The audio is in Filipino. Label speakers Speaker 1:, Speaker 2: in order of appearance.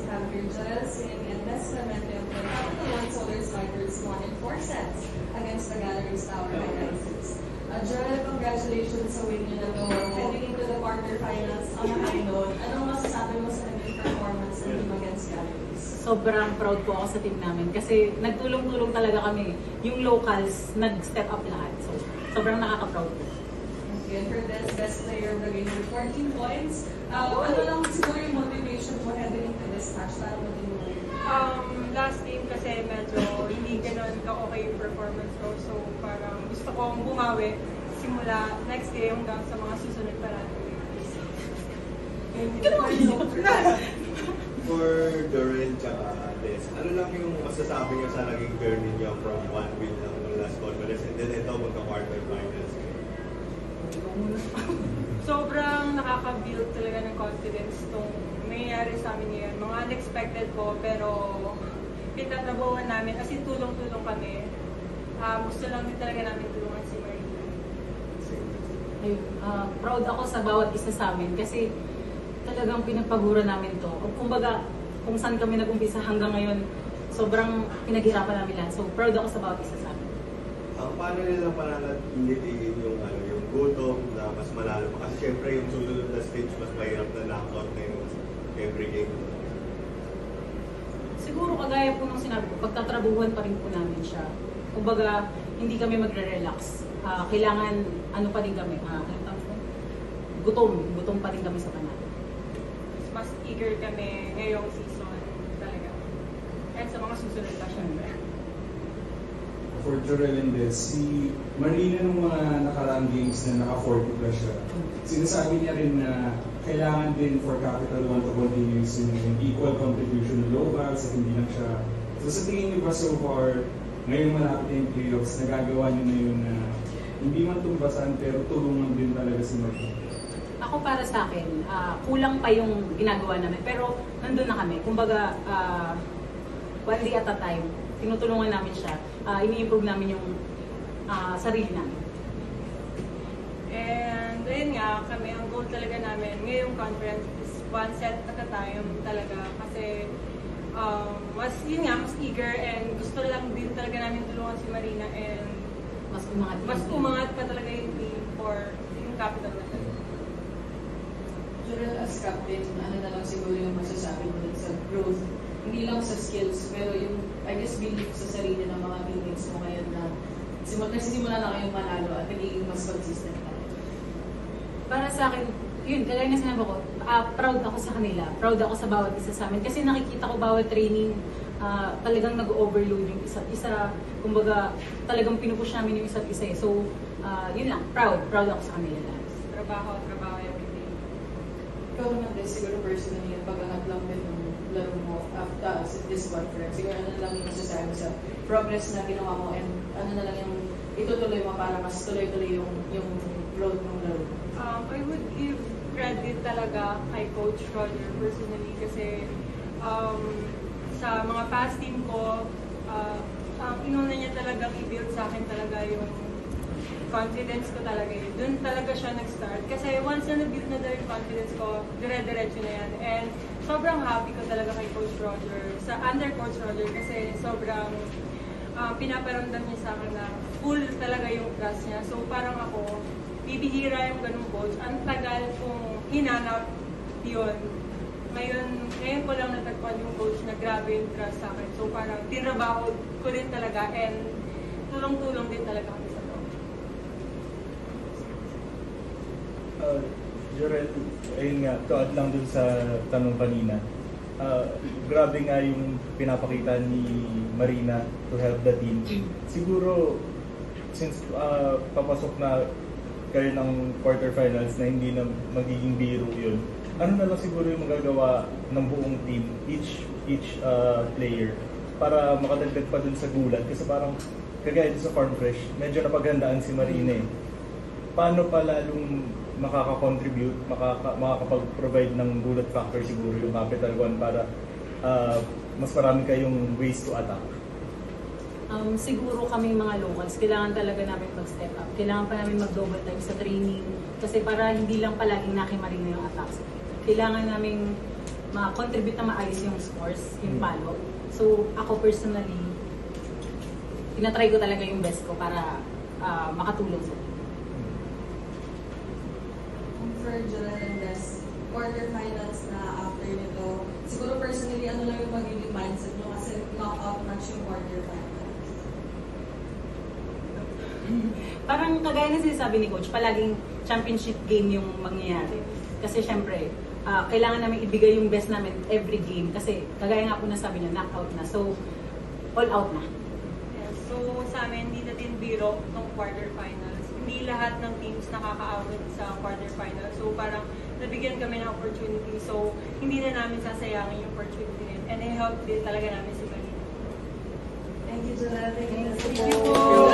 Speaker 1: Javier Joel Singh and Des Clemente of the Capital One Solar Strikers won in 4 sets against the Galleries Tower Highlanders. Joel, congratulations sa win niyo na to. Heading into the quarterfinals on a high note, anong masasabi mo sa naging performance ng team against Galleries?
Speaker 2: Sobrang proud po ako sa team namin kasi nagtulong-tulong talaga kami. Yung locals, nag-step up lahat. So, sobrang nakaka-proud po.
Speaker 1: And for this, best player of the game with 14 points. Ano lang siguro yung motivation mo heading into this match para mag-inuwi?
Speaker 3: Last game kasi medyo hindi ganun ka-okay yung performance ko. So parang gusto kong bumawi simula next game hanggang sa mga susunod pa natin.
Speaker 4: For Doreen tsaka Des, ano lang yung masasabi niyo sa naging journey niyo from one win lang ng last conference and then ito magka-quarterfinals?
Speaker 3: Sobrang nakaka-build talaga ng confidence itong nangyayari sa amin ngayon. Mga unexpected po, pero pinatatrabawan namin kasi tulong-tulong kami. Gusto lang din talaga namin tulungan si Marina.
Speaker 2: Ayun, proud ako sa bawat isa sa amin kasi talagang pinagpagura namin to. Kumbaga, kung saan kami nag-umpisa hanggang ngayon, sobrang pinaghirapan namin lahat. So, proud ako sa bawat isa sa amin.
Speaker 4: Paano nila pananatiliin yung gutom na mas malalo pa? Kasi syempre yung susunod na stage mas mahirap na knockout na yung every game.
Speaker 2: Siguro kagaya po nung sinabi ko, pagtatrabuhan pa rin po namin siya. Kumbaga, hindi kami magre-relax. Kailangan, ano pa din kami, gutom pa rin kami sa panalo.
Speaker 3: Mas eager kami ngayong season talaga. And sa mga susunod pa syempre.
Speaker 5: For Jorel and Des, si Marina nung mga nakaraang games na naka-40 plus siya, sinasabi niya rin na kailangan din for Capital One to continue yung equal contribution ng locals at hindi lang siya. So sa tingin niyo ba so far, ngayong malapit na yung playoffs, nagagawa niyo na yun na hindi man tumbasan pero tulungan din talaga si Marina?
Speaker 2: Ako para sa akin, kulang pa yung ginagawa namin pero nandun na kami. Kumbaga, one day at a time, tinutulungan namin siya, ini-improve namin yung sarili namin.
Speaker 3: And ayun nga, kami, ang goal talaga namin ngayong conference is one set at a time talaga kasi mas eager and gusto lang din talaga namin tulungan si Marina and mas umangat pa talaga yung team for yung capital na talaga.
Speaker 1: Jorel, as captain, ano na lang siguro yung masasabi mo din sa growth? Hindi lang sa skills, pero yung, I guess, belief sa sarili ng mga teammates mo ngayon na nagsisimula na kayong manalo at nagiging mas consistent na.
Speaker 2: Para sa akin, yun, kagaya na sinabi ko, proud ako sa kanila. Proud ako sa bawat isa sa amin. Kasi nakikita ko bawat training, talagang nag-overload yung isa't isa. Kumbaga, talagang pinupush namin yung isa't isa. So, yun lang, proud ako sa kanila lahat.
Speaker 3: Trabaho everyday.
Speaker 1: Ikaw naman din, siguro personally, yung pag-angat lang din ng laro mo after this conference. Siguro ano na lang yung masasabi sa progress na ginawa mo and ano na lang yung itutuloy mo para mas tuloy-tuloy yung growth ng laro.
Speaker 3: I would give credit talaga kay Coach Roger personally kasi sa mga past team ko, inuna niya talagang i-build sa akin talaga yung confidence ko talaga yun. Doon talaga siya nag-start. Kasi once na na-build na yung confidence ko, dire-diretso na yan. And sobrang happy ko talaga kay Coach Roger, under Coach Roger kasi sobrang pinaparamdam niya sa akin na full talaga yung trust niya. So parang ako, bibihira yung ganung coach. Ang tagal kong hinanap yun. Ngayon ko lang natagpuan yung coach na grabe yung trust sa akin. So parang tinrabaho ko din talaga and tulong-tulong din talaga kami sa coach.
Speaker 6: Jorel, ayun nga, to add lang dun sa tanong kanina. Grabe nga yung pinapakita ni Marina to help the team. Siguro, since papasok na kayo ng quarterfinals na hindi na magiging biro yun, ano na lang siguro yung magagawa ng buong team, each player, para makadagdag pa dun sa gulat? Kasi parang, kagaya sa Farm Fresh, medyo napaghandaan si Marina eh. Paano pa lalong makaka-contribute, makakapag-provide ng gulat factor siguro yung Capital One para mas marami kayong ways to attack?
Speaker 2: Siguro kaming mga locals, kailangan talaga namin mag-step up. Kailangan pa namin mag-double time sa training kasi para hindi lang palaging nakimarina yung attacks. Kailangan namin ma-contribute na maayos yung scores, yung palo. So, ako personally, tinatry ko talaga yung best ko para makatulong sa team.
Speaker 1: For Joel and Des, quarterfinals na after nito, siguro personally, ano lang yung magiging mindset mo kasi knockout match yung quarterfinals?
Speaker 2: Parang kagaya na sinasabi ni Coach, palaging championship game yung mangyayari. Kasi syempre, kailangan namin ibigay yung best namin every game. Kasi kagaya nga po nasabi niya, knockout na. So, all out na.
Speaker 3: Yes. So sa amin, hindi natin biro ng quarterfinals. Hindi lahat ng teams nakakaawit sa quarterfinals. So parang nabigyan kami ng opportunity. So hindi na namin sasayangin yung opportunity. And I hope din talaga namin si Marina.
Speaker 1: Thank you, Joel. Thank you.
Speaker 3: Thank you po.